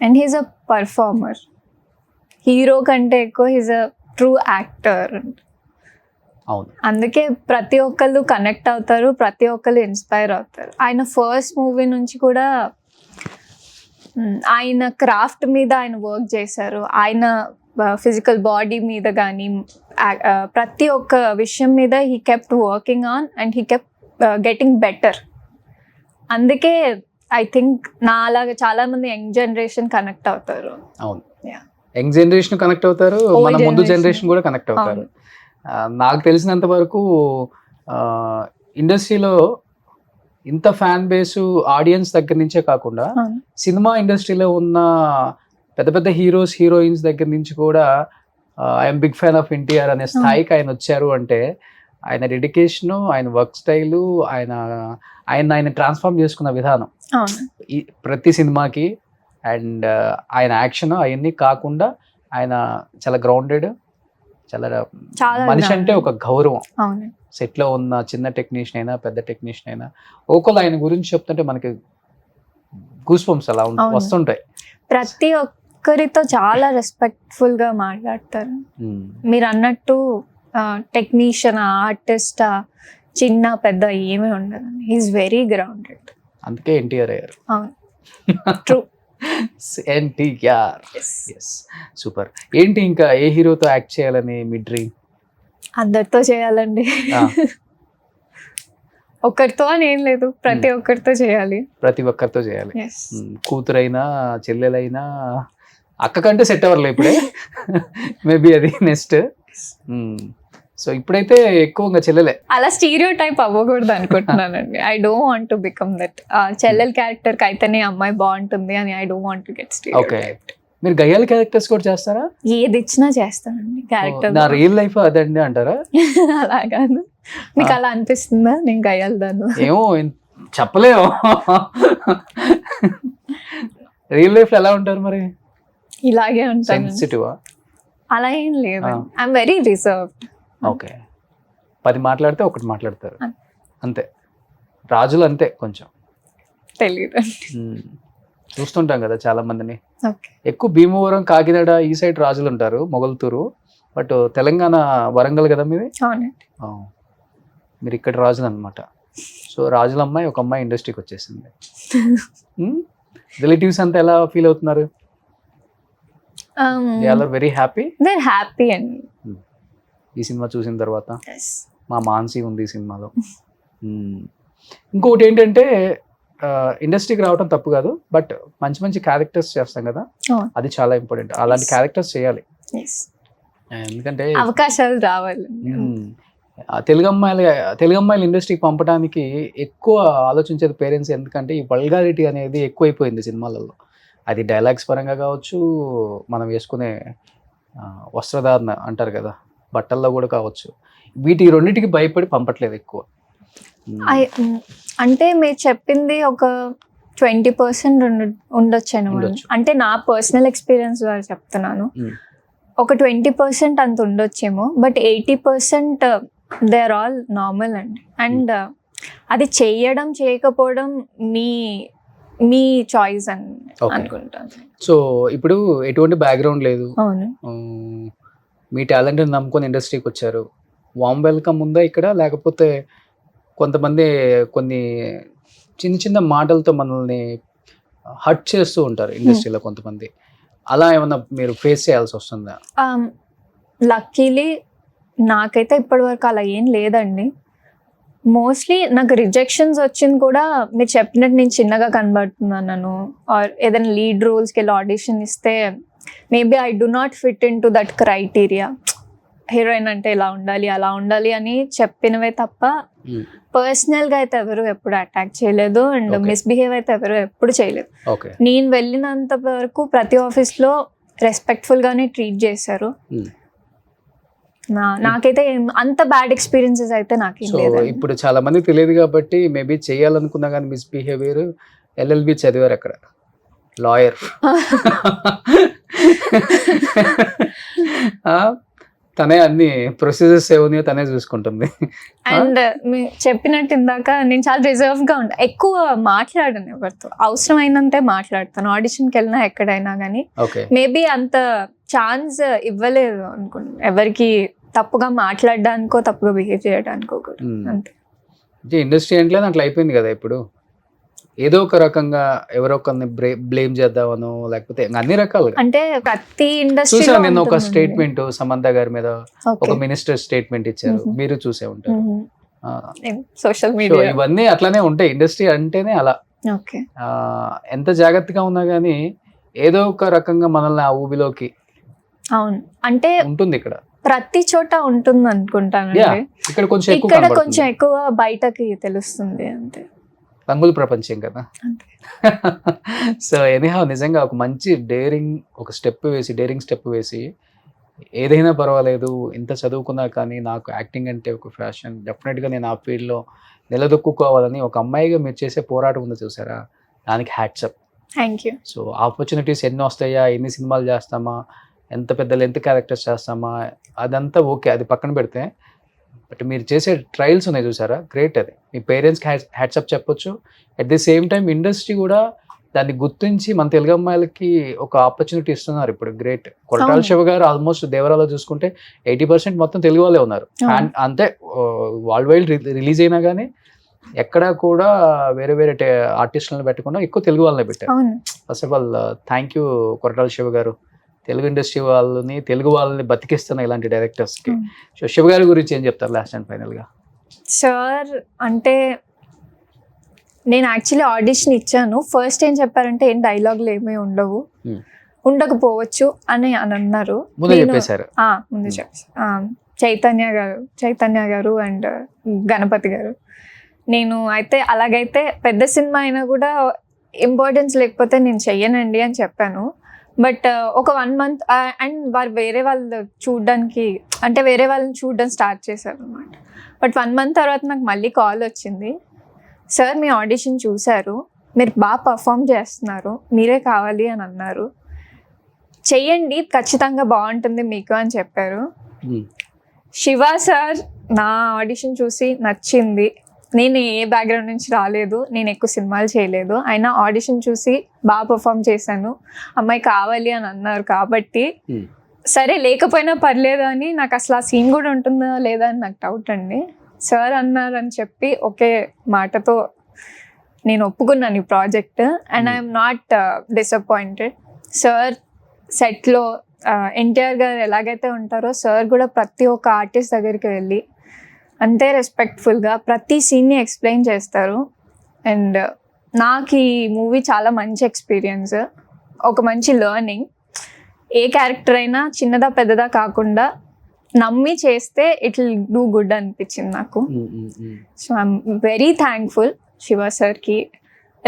and he's a performer. Hero కంటే ఎక్కువ హీజ్ అ ట్రూ యాక్టర్. అవును. అందుకే ప్రతి ఒక్కళ్ళు కనెక్ట్ అవుతారు, ప్రతి ఒక్కళ్ళు ఇన్స్పైర్ అవుతారు. ఆయన ఫస్ట్ మూవీ నుంచి కూడా ఆయన క్రాఫ్ట్ మీద ఆయన వర్క్ చేశారు. ఆయన ఫిజికల్ బాడీ మీద కానీ ప్రతి ఒక్క విషయం మీద he kept working on and he kept getting better. అందుకే ఐ థింక్ నా అలాగే చాలా మంది యంగ్ జనరేషన్ కనెక్ట్ అవుతారు. అవును, యంగ్ జనరేషన్ కనెక్ట్ అవుతారు, మన ముందు జనరేషన్ కూడా కనెక్ట్ అవుతారు. నాకు తెలిసినంత వరకు ఇండస్ట్రీలో ఇంత ఫ్యాన్ బేసు ఆడియన్స్ దగ్గర నుంచే కాకుండా సినిమా ఇండస్ట్రీలో ఉన్న పెద్ద పెద్ద హీరోస్ హీరోయిన్స్ దగ్గర నుంచి కూడా I'm big fan of NTR అనే స్థాయికి ఆయన వచ్చారు అంటే ఆయన డెడికేషను, ఆయన వర్క్ స్టైలు, ఆయన ట్రాన్స్ఫార్మ్ చేసుకున్న విధానం ప్రతి సినిమాకి, అండ్ ఆయన యాక్షన్ అవన్నీ కాకుండా ఆయన చాలా గ్రౌండెడ్, చాలా మనిషి అంటే ఒక గౌరవం. సెట్ లో ఉన్న చిన్న టెక్నీషియన్ అయినా పెద్ద టెక్నీషియన్ అయినా ఒకళ్ళు ఆయన గురించి చెప్తుంటే మనకి గూస్ బంప్స్ అలా వస్తుంటాయి. ప్రతి ఒక్కరితో చాలా రెస్పెక్ట్ఫుల్ గా మాట్లాడతారు. మీరు అన్నట్టు టెక్నీషియన్, ఆర్టిస్ట్, చిన్న పెద్ద ఏమీ ఉండదు. He's very grounded. అందుకే ఎన్టీఆర్ అయ్యారు. ట్రూ. ఎన్టీఆర్. సూపర్. ఏంటి ఇంకా ఏ హీరోతో యాక్ట్ చేయాలని మీ డ్రీమ్? అందరితో చేయాలండి. ఒక్కరితో అని ఏం లేదు, ప్రతి ఒక్కరితో చేయాలి. ప్రతి ఒక్కరితో చేయాలి. కూతురైనా చెల్లెలైనా, అక్క కంటే సెట్ అవర్లే ఇప్పుడే. మేబీ అది నెక్స్ట్. సో ఇప్పుడైతే ఎక్కువగా చెల్లెలే. అలా స్టీరియో టైప్ అవ్వకూడదు అనుకుంటున్నానండి. I don't want to become that. చెల్లెల్ క్యారెక్టర్ కి అయితేనే అమ్మాయి బాగుంటుంది అని I don't want to get stereotype. మీరు గయ్యాల క్యారెక్టర్స్ కూడా చేస్తారా? ఏది ఇచ్చినా చేస్తానండి. క్యారెక్టర్ నా రియల్ లైఫ్ అదండి అంటారా? అలా కాదు. మీకు అలా అనిపిస్తుందా నేను గయ్యాలి దాన్ని? ఏమో చెప్పలేము. రియల్ లైఫ్ ఎలా ఉంటారు మరి? ఇలాగే ఉంటాను. సెన్సిటివా? అలా ఏం లేదు. I'm very reserved. ఓకే. 10 మాట్లాడితే ఒకటి మాట్లాడతారు అంతే. రాజులు అంతే కొంచెం తెలియదు. చూస్తుంటాం కదా చాలా మందిని. ఎక్కువ భీమవరం, కాకినాడ ఈ సైడ్ రాజులు ఉంటారు, మొగల్తూరు. బట్ తెలంగాణ వరంగల్ కదా మీది. మీరు ఇక్కడ రాజులు అనమాట. సో రాజుల అమ్మాయి ఒక అమ్మాయి ఇండస్ట్రీకి వచ్చేసింది. రిలేటివ్స్ అంతా ఎలా ఫీల్ అవుతున్నారు? They are very happy. They are happy అండి ఈ సినిమా చూసిన తర్వాత. మా మాన్సీ ఉంది ఈ సినిమాలో. ఇంకొకటి ఏంటంటే ఇండస్ట్రీకి రావడం తప్పు కాదు, బట్ మంచి మంచి క్యారెక్టర్స్ చేస్తాం కదా, అది చాలా ఇంపార్టెంట్. అలాంటి క్యారెక్టర్స్ చేయాలి. ఎందుకంటే అవకాశాలు రావాలి. తెలుగు అమ్మాయిలు ఇండస్ట్రీకి పంపడానికి ఎక్కువ ఆలోచించేది పేరెంట్స్. ఎందుకంటే ఈ వల్గారిటీ అనేది ఎక్కువైపోయింది సినిమాలలో. అది డైలాగ్స్ పరంగా కావచ్చు, మనం వేసుకునే వస్త్రధారణ అంటారు కదా, బట్టల్లో కూడా కావచ్చు. వీటి రెండింటికి భయపడి పంపట్లేదు ఎక్కువ. అంటే మీరు చెప్పింది ఒక 20% ఉండొచ్చు. అంటే నా పర్సనల్ ఎక్స్పీరియన్స్ ద్వారా చెప్తున్నాను. ఒక 20% అంత ఉండొచ్చేమో, but 80% they are all normal అండి. అండ్ అది చేయడం చేయకపోవడం మీ చాయిస్ అని అనుకుంటాను. సో ఇప్పుడు ఎటువంటి బ్యాక్గ్రౌండ్ లేదు, అవును, మీ టాలెంట్ నమ్ముకొని ఇండస్ట్రీకి వచ్చారు. వామ్ వెల్కమ్ ఉందా ఇక్కడ? లేకపోతే కొంతమంది కొన్ని చిన్న చిన్న మాటలతో మనల్ని హర్ట్ చేస్తూ ఉంటారు ఇండస్ట్రీలో కొంతమంది, అలా ఏమన్నా మీరు ఫేస్ చేయాల్సి వస్తుందా? లక్కీలీ నాకైతే ఇప్పటి వరకు అలా ఏం లేదండి. మోస్ట్లీ నాకు రిజెక్షన్స్ వచ్చింది కూడా మీరు చెప్పినట్టు నేను చిన్నగా కనబడుతున్నాను, ఆర్ ఏదైనా లీడ్ రోల్స్కి వెళ్ళి ఆడిషన్ ఇస్తే maybe I do not fit in to that criteria. Heroine అంటే ఇలా ఉండాలి అలా ఉండాలి అని చెప్పినవే తప్ప పర్సనల్గా అయితే ఎవరు ఎప్పుడు అటాక్ చేయలేదు అండ్ Okay. మిస్బిహేవ్ అయితే ఎవరు ఎప్పుడు చేయలేదు. ఓకే. నేను వెళ్ళినంత వరకు ప్రతి ఆఫీస్లో రెస్పెక్ట్ఫుల్గానే ట్రీట్ చేశారు. నాకైతే అంత బ్యాడ్ ఎక్స్పీరియన్సెస్ అయితే నాకేం సో లేదు. ఇప్పుడు చాలా మంది తెలియదు కాబట్టి మేబీ చేయాలనుకున్నా కానీ మిస్బిహేవియర్. ఎల్ఎల్బి చదివారు అక్కడ, లాయర్. తనే అన్ని ప్రొసీజర్స్ ఏమున్నాయో తనే చూసుకుంటుంది. అండ్ చెప్పినట్టు ఇందాక నేను చాలా రిజర్వ్ గా ఉంటా, ఎక్కువ మాట్లాడను ఎవరితో. అవసరమైనంతే మాట్లాడతాను ఆడిషన్కి వెళ్ళినా ఎక్కడైనా కానీ. ఓకే. మేబీ అంత ఛాన్స్ ఇవ్వలేదు అనుకుంటా ఎవరికి, తప్పుగా మాట్లాడడానికో తప్పుగా బిహేవ్ చేయడానికో కూడా. అంతే. ఇండస్ట్రీ అంటే అట్లా అయిపోయింది కదా ఇప్పుడు. ఏదో ఒక రకంగా ఎవరో ఒకరిని బ్లేమ్ చేద్దామనో లేకపోతే అన్ని రకాలుగా. అంటే ప్రతి ఇండస్ట్రీ చూసాను నేను ఒక స్టేట్మెంట్ సమంత గారి మీద ఒక మినిస్టర్ స్టేట్మెంట్ ఇచ్చారు, మీరు చూసే ఉంటారు. Social so media. ఇవన్నీ అట్లానే ఉంటాయి, ఇండస్ట్రీ అంటేనే అలా. ఓకే. ఎంత జాగ్రత్తగా ఉన్నా కానీ ఏదో ఒక రకంగా మనల్ని ఆ ఊబిలోకి అవును, అంటే ఉంటుంది ఇక్కడ. ప్రతి చోట ఉంటుంది అనుకుంటానండి. ఇక్కడ కొంచెం ఎక్కువ ఇక్కడ కనబడుతుంది. కొంచెం ఎక్కువ బయటకి తెలుస్తుంది అంతే. రంగుల ప్రపంచం కదా. అంతే. సో ఎనీహౌ నిజంగా ఒక మంచి డేరింగ్ స్టెప్ వేసి ఏదైనా పర్వాలేదు, ఇంత చదువుకున్నా కానీ నాకు యాక్టింగ్ అంటే ఒక ఫ్యాషన్, డెఫినెట్గా నేను ఆ ఫీల్డ్లో నిలదొక్కుకోవాలని ఒక అమ్మాయిగా మీరు చేసే పోరాటం ఉందో చూసారా, దానికి hats off. Thank you. So opportunities ఎన్ని వస్తాయా, ఎన్ని సినిమాలు చేస్తామా, ఎంత పెద్ద లెంత్ క్యారెక్టర్స్ చేస్తామా, అదంతా ఓకే, అది పక్కన పెడితే బట్ మీరు చేసే ట్రయల్స్ ఉన్నాయి చూసారా, గ్రేట్. అది మీ పేరెంట్స్కి హ్యాట్సప్ చెప్పొచ్చు. At the same time industry కూడా దాన్ని గుర్తించి మన తెలుగు అమ్మాయిలకి ఒక ఆపర్చునిటీ ఇస్తున్నారు ఇప్పుడు, గ్రేట్. కొరటాల శివ గారు ఆల్మోస్ట్ దేవరాలో చూసుకుంటే 80% మొత్తం తెలుగు వాళ్ళే ఉన్నారు. అండ్ అంతే వరల్డ్ వైడ్ రిలీజ్ అయినా కానీ ఎక్కడా కూడా వేరే వేరే ఆర్టిస్టులను పెట్టకుండా ఎక్కువ తెలుగు వాళ్ళనే పెట్టారు. First of all thank you Koratala Shiva గారు, తెలుగు ఇండస్ట్రీ తెలుగు వాళ్ళని బతికిస్తున్న ఇలాంటి డైరెక్టర్స్కి. సో శివ గారి గురించి ఏం చెప్తారు లాస్ట్ అండ్ ఫైనల్గా? సార్ అంటే నేను యాక్చువల్లీ ఆడిషన్ ఇచ్చాను. ఫస్ట్ ఏం చెప్పారంటే ఏం డైలాగులు ఏమీ ఉండకపోవచ్చు అని అన్నారు. ముందే చెప్పేశారు. ముందు చెప్పేసారు చైతన్య గారు అండ్ గణపతి గారు. నేను అయితే అలాగైతే పెద్ద సినిమా అయినా కూడా ఇంపార్టెన్స్ లేకపోతే నేను చెయ్యనండి అని చెప్పాను. బట్ ఒక 1 month అండ్ వారు వేరే వాళ్ళని చూడడం స్టార్ట్ చేశారు అనమాట. బట్ 1 month తర్వాత నాకు మళ్ళీ కాల్ వచ్చింది, సార్ మీ ఆడిషన్ చూశారు, మీరు బాగా పర్ఫామ్ చేస్తున్నారు, మీరే కావాలి అని అన్నారు, చెయ్యండి ఖచ్చితంగా బాగుంటుంది మీకు అని చెప్పారు. శివ సార్ నా ఆడిషన్ చూసి నచ్చింది. నేను ఏ బ్యాక్గ్రౌండ్ నుంచి రాలేదు, నేను ఎక్కువ సినిమాలు చేయలేదు, అయినా ఆడిషన్ చూసి బాగా పర్ఫామ్ చేశాను, అమ్మాయి కావాలి అని అన్నారు కాబట్టి సరే లేకపోయినా పర్లేదు అని. నాకు అసలు ఆ సీన్ కూడా ఉంటుందా లేదా అని నాకు డౌట్ అండి. సార్ అన్నారని చెప్పి ఒకే మాటతో నేను ఒప్పుకున్నాను ఈ project and I'm not disappointed. Sir సెట్లో ఎన్టీఆర్ గారు ఎలాగైతే ఉంటారో సార్ కూడా ప్రతి ఒక్క ఆర్టిస్ట్ దగ్గరికి వెళ్ళి అంతే రెస్పెక్ట్ఫుల్గా ప్రతి సీన్ని ఎక్స్ప్లెయిన్ చేస్తారు. అండ్ నాకు ఈ మూవీ చాలా మంచి ఎక్స్పీరియన్స్, ఒక మంచి లెర్నింగ్. ఏ క్యారెక్టర్ అయినా చిన్నదా పెద్దదా కాకుండా నమ్మి చేస్తే ఇట్ విల్ డూ గుడ్ అనిపించింది నాకు. So I'm very thankful Shiva సార్కి,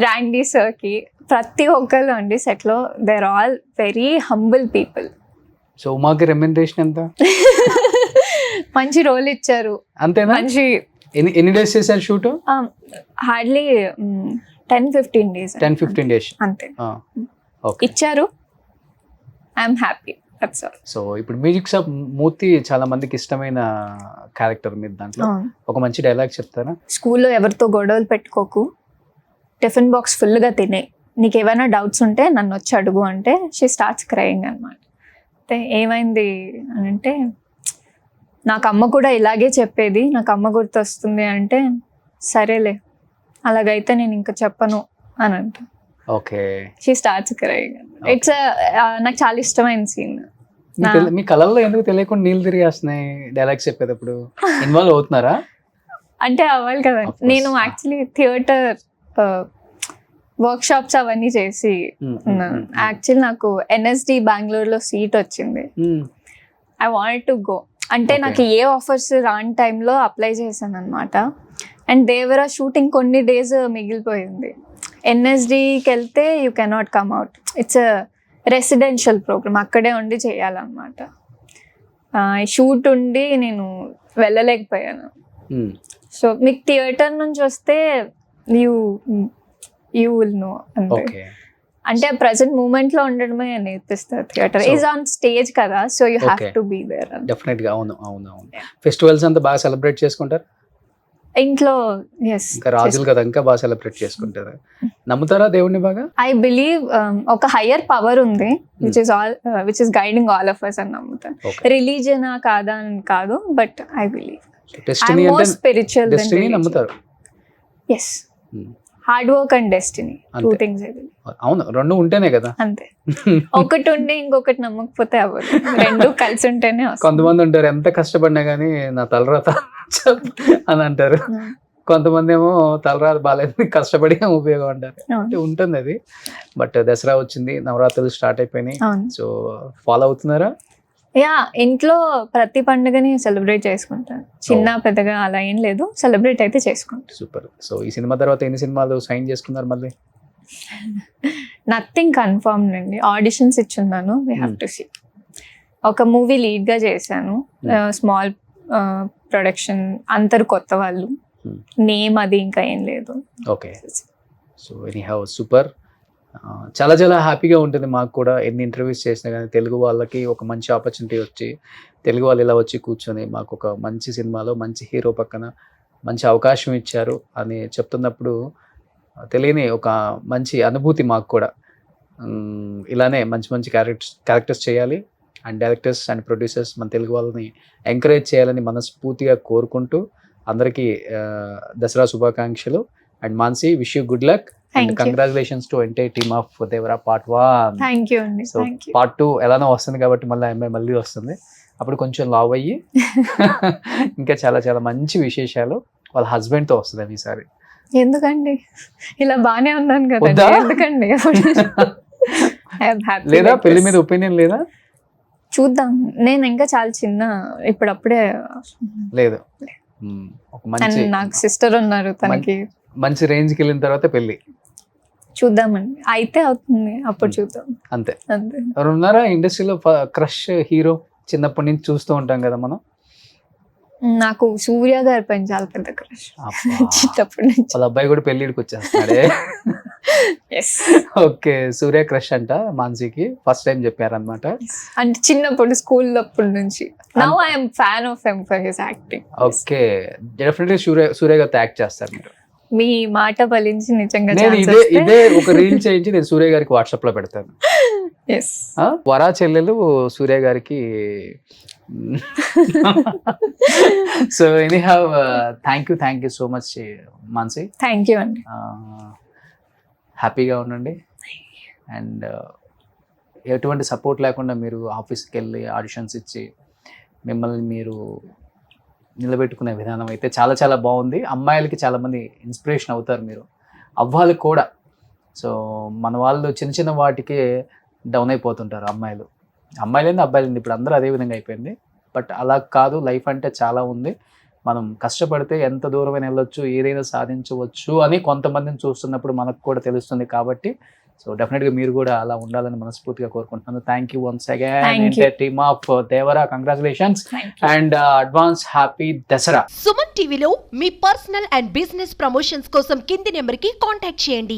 ర్యాండీ సార్కి, ప్రతి ఒక్కరు అండి సెట్లో. They are all very humble people. So ఉమాకి రెమ్యునరేషన్ ఎంత? మంచి రోల్ ఇచ్చారు. అంతేనా? మంచి. ఎన్ని డేస్ చేశారు షూట్? Hardly 10-15 days. 10-15 days అంతే ఇచ్చారు. I'm happy. సో ఇప్పుడు మ్యూజిక్ షాప్ మూర్తి చాలా మందికి ఇష్టమైన క్యారెక్టర్ మీరు, దాంట్లో ఒక మంచి డైలాగ్ చెప్తారా? స్కూల్లో ఎవరితో గొడవలు పెట్టుకోకు, టిఫిన్ బాక్స్ ఫుల్గా తినే, నీకు ఏమైనా డౌట్స్ ఉంటే నన్ను వచ్చి అడుగు అంటే షీ స్టార్ట్స్ క్రయింగ్ అనమాట. అంటే ఏమైంది అని అంటే, నాకు అమ్మ కూడా ఇలాగే చెప్పేది, నాకు అమ్మ గుర్తు వస్తుంది అంటే, సరేలే అలాగైతే నేను ఇంకా చెప్పను అని అంట. Okay. She starts crying. It's నాకు చాలా ఇష్టమైన సీన్. మీ కళల్లో ఎందుకు తెలియకుండా నీళ్ళు తిరిగేస్తున్నాయి డైలాగ్స్ చెప్పేటప్పుడు? ఇన్వాల్వ్ అవుతున్నారా? అంటే అవ్వాలి కదా. నేను యాక్చువల్లీ థియేటర్ వర్క్ షాప్స్ అవన్నీ చేసి ఉన్నాను. యాక్చువల్లీ నాకు NSD బెంగళూరులో సీట్ వచ్చింది. I wanted to go. అంటే నాకు ఏ ఆఫర్స్ రాని టైంలో అప్లై చేశాను అనమాట. అండ్ దేవరా షూటింగ్ కొన్ని డేస్ మిగిలిపోయింది. NSDకి వెళ్తే you cannot come out. It's residential programme, అక్కడే ఉండి చేయాలన్నమాట. షూట్ ఉండి నేను వెళ్ళలేకపోయాను. సో మీకు థియేటర్ నుంచి వస్తే యూ విల్ నో. అంటే ప్రజెంట్ మూమెంట్ లో ఉండడమే నేర్పిస్తారు. థియేటర్ ఈజ్ ఆన్ స్టేజ్ కదా, so you have to be there. Definite గా. అవును అవును అవును. ఫెస్టివల్స్ అంతా బాగా సెలబ్రేట్ చేసుకుంటారు ఇంట్లో. ఇంకా రాజులు కదా, ఇంకా బాగా సెలబ్రేట్ చేసుకుంటారు. నమ్ముతారా దేవుడిని బాగా? ఐ బిలీవ్ ఒక హయ్యర్ పవర్ ఉంది which is guiding all of us అని నమ్ముతాను. రిలీజియన్ కాదా అని కాదు, బట్ ఐ బిలీవ్ డెస్టినీ అంటే స్పిరిచువల్. డెస్టినీ నమ్ముతారు. Yes, hard work and destiny, two things. అవును, రెండు ఉంటేనే కదా. అంతే, ఒకటి ఉండి ఇంకొకటి నమ్మకపోతే అవ్వదు. రెండు కలిసి ఉంటేనే వస్తుంది. కొంతమంది ఉంటారు ఎంత కష్టపడినా గానీ నా తలరాత అని అంటారు. కొంతమంది ఏమో తలరాత బాగాలేదు, కష్టపడి ఉపయోగం అంటారు. అంటే ఉంటుంది అది. బట్ దసరా వచ్చింది, నవరాత్రులు స్టార్ట్ అయిపోయినాయి. సో ఫాలో అవుతున్నారా? యా, ఇంట్లో ప్రతి పండుగని సెలబ్రేట్ చేసుకుంటాను. చిన్న పెద్దగా అలా ఏం లేదు, సెలబ్రేట్ అయితే చేసుకుంటాను. సూపర్. సో ఈ సినిమా తర్వాత ఎన్ని సినిమాలు సైన్ చేసుకున్నారు మళ్ళీ? నథింగ్ కన్ఫర్మ్ అండి. ఆడిషన్స్ ఇచ్చున్నాను, వీ హ్యావ్ టు సీ. ఒక మూవీ లీడ్ గా చేశాను, స్మాల్ ప్రొడక్షన్, అందరు కొత్త వాళ్ళు. నేమ్ అది ఇంకా ఏం లేదు. ఓకే. So anyhow super. చాలా చాలా హ్యాపీగా ఉంటుంది మాకు కూడా. ఎన్ని ఇంటర్వ్యూస్ చేసినా కానీ తెలుగు వాళ్ళకి ఒక మంచి ఆపర్చునిటీ వచ్చి, తెలుగు వాళ్ళు ఇలా వచ్చి కూర్చొని మాకు ఒక మంచి సినిమాలో మంచి హీరో పక్కన మంచి అవకాశం ఇచ్చారు అని చెప్తున్నప్పుడు తెలియని ఒక మంచి అనుభూతి మాకు కూడా. ఇలానే మంచి మంచి క్యారెక్టర్స్ చేయాలి, అండ్ డైరెక్టర్స్ అండ్ ప్రొడ్యూసర్స్ మన తెలుగు వాళ్ళని ఎంకరేజ్ చేయాలని మనస్ఫూర్తిగా కోరుకుంటూ అందరికీ దసరా శుభాకాంక్షలు. And Mansi, wish you good luck and congratulations to entire team of Devara part 1. Thank you అండి. సో పార్ట్ 2 ఎలానో వస్తుంది కాబట్టి మళ్ళీ అమ్మాయి మళ్ళీ వస్తుంది, అప్పుడు కొంచెం లావ్ అయ్యి ఇంకా చాలా చాలా మంచి విశేషాలు వాళ్ళ హస్బెండ్తో వస్తుంది ఈసారి. ఎందుకండి, ఇలా బానే ఉన్నాను కదా, ఎందుకండి? లేదా పెళ్లి మీద ఒపీనియన్ లేదా? చూద్దాం. నేను ఇంకా చాలా చిన్న, ఇప్పుడప్పుడే లేదు. ఒక మంచి, నాకు సిస్టర్ ఉన్నారు, తనకి మంచి రేంజ్కి వెళ్ళిన తర్వాత పెళ్లి చూద్దామండి. అయితే అవుతుంది, అప్పుడు చూద్దాం. అంతే అంతే. ఎవరు ఉన్నారా ఇండస్ట్రీలో క్రష్ హీరో? చిన్నప్పటి నుంచి చూస్తూ ఉంటాం కదా మనం. నాకు సూర్య గారి పైన చాలా పెద్ద క్రష్ చిన్నప్పటి నుంచి. వాళ్ళ అబ్బాయి కూడా పెళ్లిడికి వచ్చేస్తాడే. ఓకే, సూర్య క్రష్ అంట మాన్సీకి, ఫస్ట్ టైం చెప్పారనమాట. అంటే చిన్నప్పుడు స్కూల్ అప్పటి నుంచి. Now I am fan of him for his acting. Okay, definitely Surya గారితో యాక్ట్ చేస్తారు మీరు. మీ మాట ఫలించి నిజంగా నేను ఇదే ఒక రీల్ చేయించి నేను సూర్య గారికి వాట్సాప్ లో పెడతాను. వరా చెల్లెలు సూర్య గారికి. So anyhow thank you so much Mansi. Thank you అండి. హ్యాపీగా ఉండండి. అండ్ ఎటువంటి సపోర్ట్ లేకుండా మీరు ఆఫీస్కి వెళ్ళి ఆడిషన్స్ ఇచ్చి మిమ్మల్ని మీరు నిలబెట్టుకునే విధానం అయితే చాలా చాలా బాగుంది. అమ్మాయిలకి చాలామంది ఇన్స్పిరేషన్ అవుతారు, మీరు అవ్వాలి కూడా. సో మన వాళ్ళు చిన్న చిన్న వాటికే డౌన్ అయిపోతుంటారు అమ్మాయిలు. అమ్మాయిలేంది అబ్బాయిలేంది ఇప్పుడు అందరూ అదే విధంగా అయిపోయింది. బట్ అలా కాదు, లైఫ్ అంటే చాలా ఉంది. మనం కష్టపడితే ఎంత దూరమైనా వెళ్ళొచ్చు, ఏదైనా సాధించవచ్చు అని కొంతమందిని చూస్తున్నప్పుడు మనకు కూడా తెలుస్తుంది. కాబట్టి సో డెఫినెట్గా మీరు కూడా అలా ఉండాలని మనస్ఫూర్తిగా కోరుకుంటున్నాను. Thank you once again team of Devara, congratulations and advance happy Dasara. Suman టీవీలో మీ పర్సనల్ అండ్ బిజినెస్ ప్రమోషన్స్ కోసం కింది నెంబర్కి కాంటాక్ట్ చేయండి.